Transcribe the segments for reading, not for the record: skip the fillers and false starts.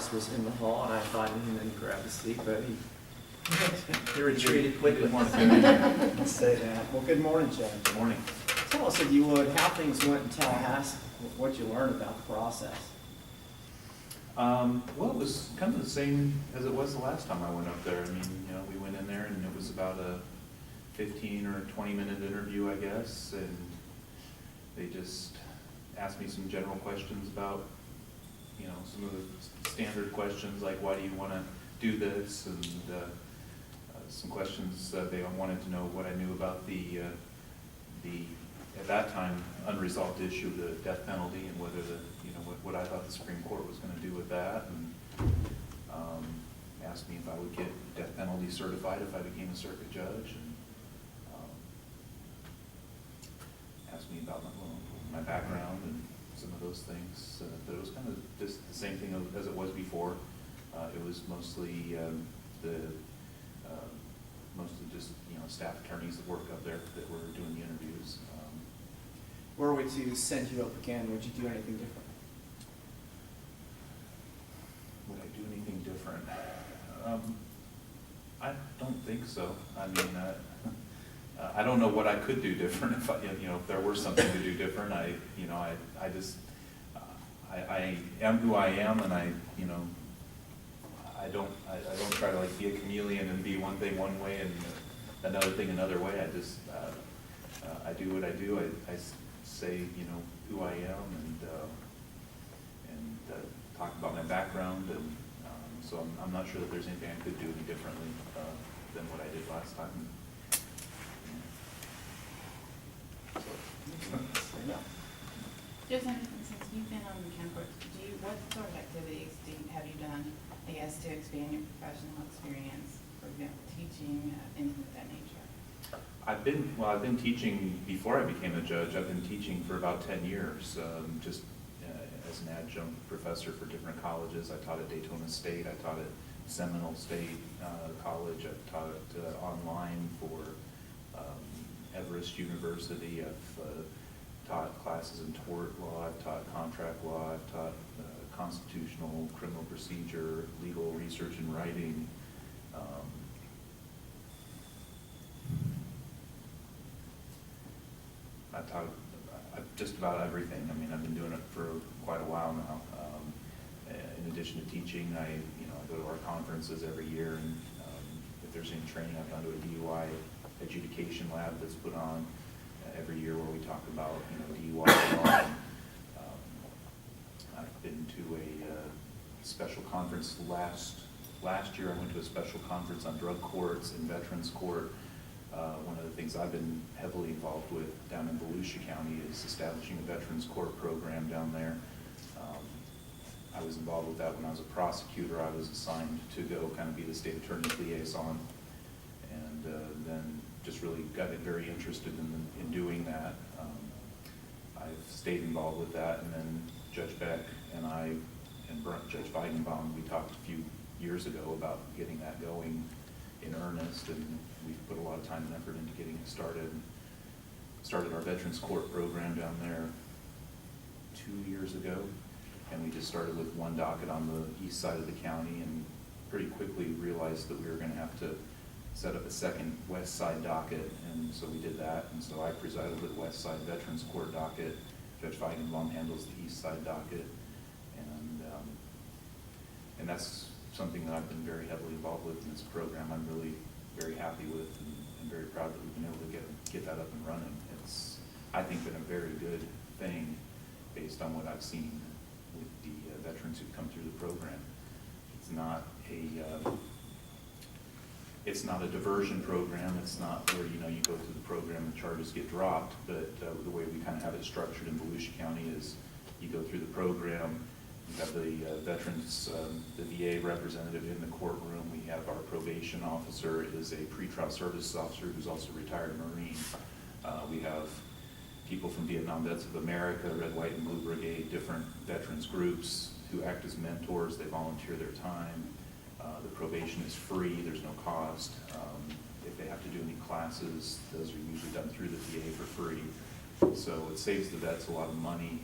spouse was in the hall, and I invited him in to grab a seat, but he retreated quickly. Let's say that. Well, good morning, Joe. Good morning. Tell us, if you would, how things went in Tallahassee, what you learned about the process. Well, it was kind of the same as it was the last time I went up there. I mean, you know, we went in there and it was about a 15 or 20-minute interview, I guess, and they just asked me some general questions about, you know, some of the standard questions like, why do you want to do this, and some questions they wanted to know what I knew about the at that time unresolved issue of the death penalty, and whether what I thought the Supreme Court was going to do with that, and asked me if I would get death penalty certified if I became a circuit judge, and asked me about my background and some of those things. But it was kind of just the same thing as it was before. It was mostly mostly just, you know, staff attorneys that work up there that were doing the interviews. Were we to send you up again, would you do anything different? Would I do anything different? I don't think so. I mean, I don't know what I could do different if if there were something to do different. I am who I am, and I don't try to like be a chameleon and be one thing one way and another thing another way. I do what I do. I say, you know, who I am, and talk about my background, and so I'm not sure that there's anything I could do any differently than what I did last time. Just since you've been on the county court, what sort of activities have you done, I guess, to expand your professional experience, for example, teaching, anything of that nature? I've been teaching before I became a judge. I've been teaching for about 10 years, just as an adjunct professor for different colleges. I taught at Daytona State, I taught at Seminole State College, I've taught online for Everest University. I've taught classes in tort law, I've taught contract law, I've taught constitutional, criminal procedure, legal research and writing. I've taught just about everything. I mean, I've been doing it for quite a while now. In addition to teaching, I go to our conferences every year, and if there's any training, I've gone to a DUI adjudication lab that's put on every year where we talk about DUI law. I've been to a special conference last year. I went to a special conference on drug courts and veterans court. One of the things I've been heavily involved with down in Volusia County is establishing a veterans court program down there. I was involved with that when I was a prosecutor. I was assigned to go kind of be the state attorney's liaison, and then just really got very interested in doing that. I've stayed involved with that, and then Judge Beck and I and Judge Feigenbaum, we talked a few years ago about getting that going in earnest, and we've put a lot of time and effort into getting it started. Started our Veterans Court program down there 2 years ago, and we just started with one docket on the east side of the county, and pretty quickly realized that we were going to have to set up a second west side docket, and so we did that. And so I presided with the west side Veterans Court docket. Judge Feigenbaum handles the east side docket, and that's something that I've been very heavily involved with in this program. I'm really very happy with, and very proud that we've been able to get that up and running. It's, I think, been a very good thing based on what I've seen with the veterans who've come through the program. It's not a diversion program. It's not where you go through the program and charges get dropped. But the way we kind of have it structured in Volusia County is you go through the program. We have the veterans, the VA representative in the courtroom. We have our probation officer is a pretrial services officer who's also a retired Marine. We have people from Vietnam Vets of America, Red, White, and Blue Brigade, different veterans groups who act as mentors. They volunteer their time. The probation is free. There's no cost. If they have to do any classes, those are usually done through the VA for free. So it saves the vets a lot of money.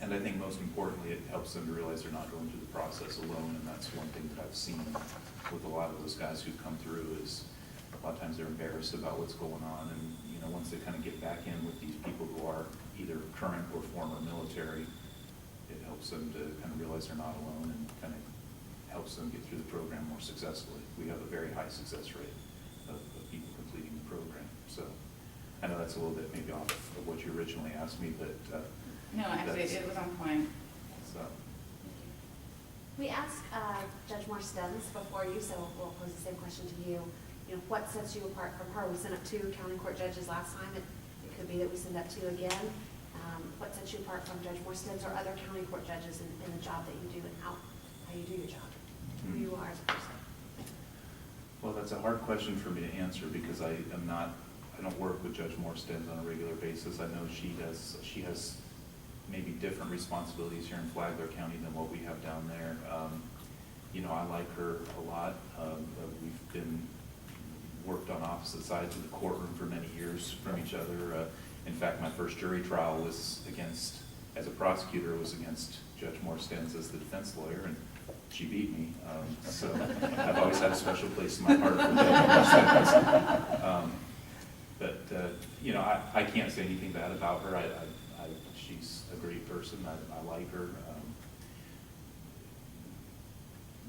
And I think most importantly, it helps them to realize they're not going through the process alone, and that's one thing that I've seen with a lot of those guys who come through is a lot of times they're embarrassed about what's going on, and once they kind of get back in with these people who are either current or former military, it helps them to kind of realize they're not alone and kind of helps them get through the program more successfully. We have a very high success rate of people completing the program. So I know that's a little bit maybe off of what you originally asked me, but No, actually, it was on point. so. We asked Judge Moore-Stens before you, so we'll pose the same question to you. What sets you apart from her? We sent up 2 county court judges last time. It could be that we send up 2 again. What sets you apart from Judge Moore-Stens or other county court judges in the job that you do and how you do your job? Who you are as a person? Well, that's a hard question for me to answer because I don't work with Judge Moore-Stens on a regular basis. I know she has maybe different responsibilities here in Flagler County than what we have down there. I like her a lot. We've been worked on opposite sides of the courtroom for many years from each other. In fact, my first jury trial was as a prosecutor, was against Judge Moore-Stens as the defense lawyer, and she beat me. So I've always had a special place in my heart for Judge Moore-Stens. But I can't say anything bad about her. She's a great person. I like her.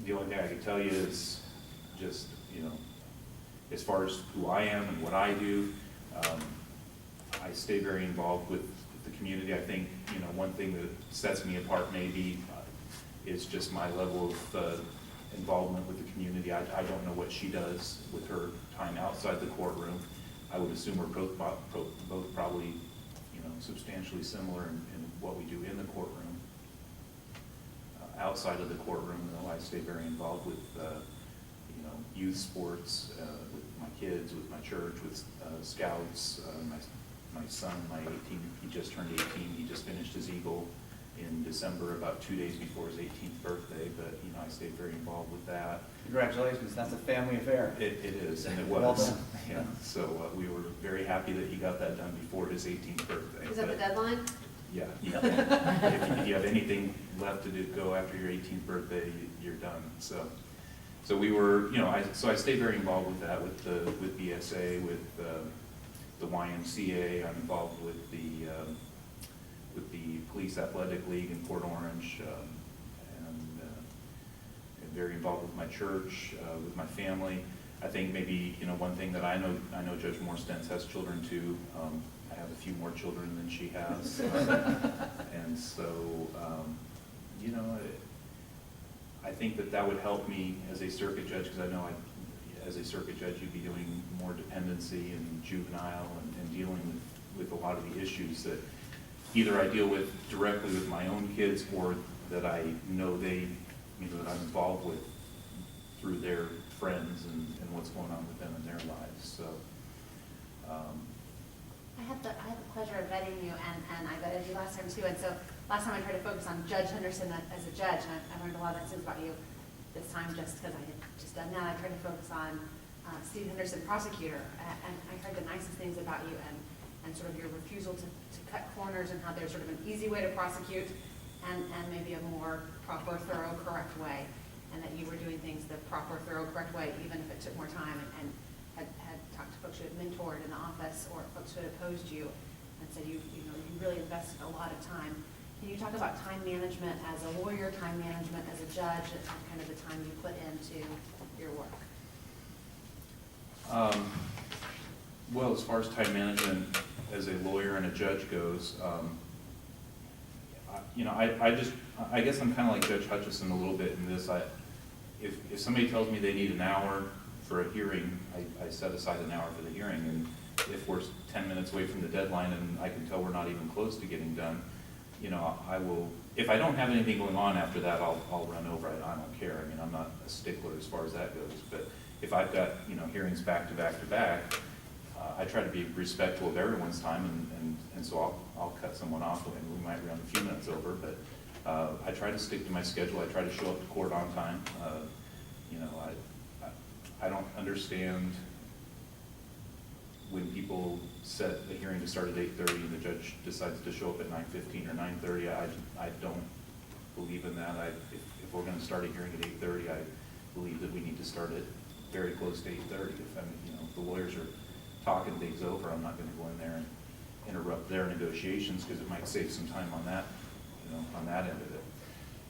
The only thing I can tell you is just, as far as who I am and what I do, I stay very involved with the community. I think, one thing that sets me apart maybe is just my level of involvement with the community. I don't know what she does with her time outside the courtroom. I would assume we're both probably, substantially similar in what we do in the courtroom. Outside of the courtroom, though, I stay very involved with, youth sports, with my kids, with my church, with scouts. My son, he just turned 18. He just finished his Eagle in December, about 2 days before his 18th birthday. But I stayed very involved with that. Congratulations, that's a family affair. It is, and it Well was. done. Yeah. So we were very happy that he got that done before his 18th birthday. Is that the deadline? Yeah. If you have anything left to go after your 18th birthday, you're done. So we were, I stayed very involved with that, with BSA, with the YMCA. I'm involved with the Police Athletic League in Port Orange, and very involved with my church, with my family. I think maybe, one thing that I know Judge Moore-Stens has children too. I have a few more children than she has. And so, I think that would help me as a circuit judge, because I know as a circuit judge, you'd be doing more dependency and juvenile and dealing with a lot of the issues that either I deal with directly with my own kids or that I know that I'm involved with through their friends and what's going on with them in their lives. So, I had the pleasure of vetting you, and I vetted you last time too. And so last time I tried to focus on Judge Henderson as a judge, and I learned a lot of things about you. This time, just because I had just done that, I tried to focus on Steve Henderson, prosecutor, and I heard the nicest things about you and sort of your refusal to cut corners and how there's sort of an easy way to prosecute and maybe a more proper, thorough, correct way, and that you were doing things the proper, thorough, correct way, even if it took more time, and had talked to folks who had mentored in the office or folks who had opposed you and said you really invested a lot of time. Can you talk about time management as a lawyer, time management as a judge, and kind of the time you put into your work? Well, as far as time management as a lawyer and a judge goes, I guess I'm kind of like Judge Hutchison a little bit in this. If somebody tells me they need an hour for a hearing, I set aside an hour for the hearing, and if we're 10 minutes away from the deadline and I can tell we're not even close to getting done, I will, if I don't have anything going on after that, I'll run over it. I don't care. I mean, I'm not a stickler as far as that goes. But if I've got, hearings back to back to back, I try to be respectful of everyone's time, and so I'll cut someone off, and we might run a few minutes over, but I try to stick to my schedule. I try to show up to court on time. I don't understand when people set the hearing to start at 8:30 and the judge decides to show up at 9:15 or 9:30, I don't believe in that. If we're gonna start a hearing at 8:30, I believe that we need to start it very close to 8:30. If the lawyers are talking things over, I'm not gonna go in there and interrupt their negotiations, because it might save some time on that, on that end of it.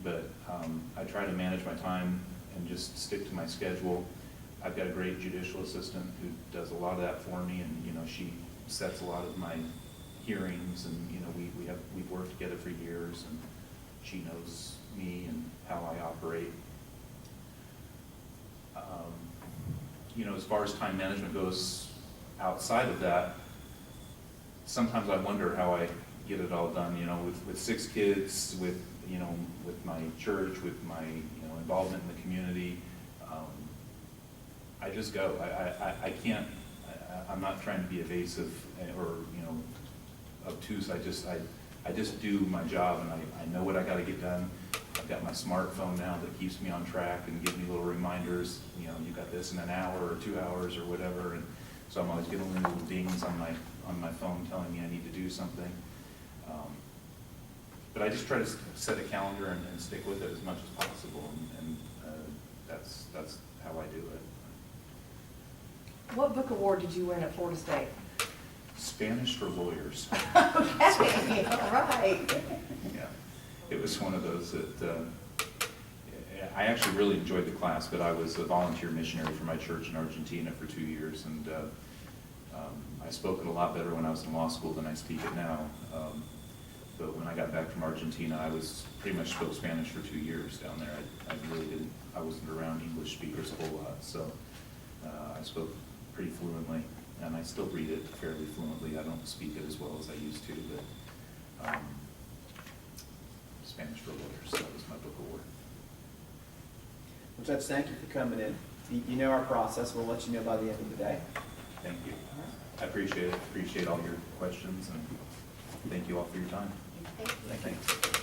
But I try to manage my time and just stick to my schedule. I've got a great judicial assistant who does a lot of that for me, and she sets a lot of my hearings, and we've worked together for years, and she knows me and how I operate. As far as time management goes, outside of that, sometimes I wonder how I get it all done. With 6 kids, with my church, with my involvement in the community. I just go. I can't. I'm not trying to be evasive or obtuse. I just do my job, and I know what I got to get done. I've got my smartphone now that keeps me on track and gives me little reminders. You got this in an hour or 2 hours or whatever, and so I'm always getting little dings on my phone telling me I need to do something. But I just try to set a calendar and stick with it as much as possible, and that's how I do it. What book award did you win at Florida State? Spanish for lawyers. Okay, all right. Yeah, it was one of those that I actually really enjoyed the class, but I was a volunteer missionary for my church in Argentina for 2 years, and I spoke it a lot better when I was in law school than I speak it now. But when I got back from Argentina, I was pretty much spoke Spanish for 2 years down there. I really didn't. I wasn't around English speakers a whole lot, so I spoke pretty fluently, and I still read it fairly fluently. I don't speak it as well as I used to, but Spanish for lawyers. That was my book award. Well, Judge, thank you for coming in. You know our process. We'll let you know by the end of the day. Thank you. I appreciate it. Appreciate all your questions, and thank you all for your time. Thank you. Thanks.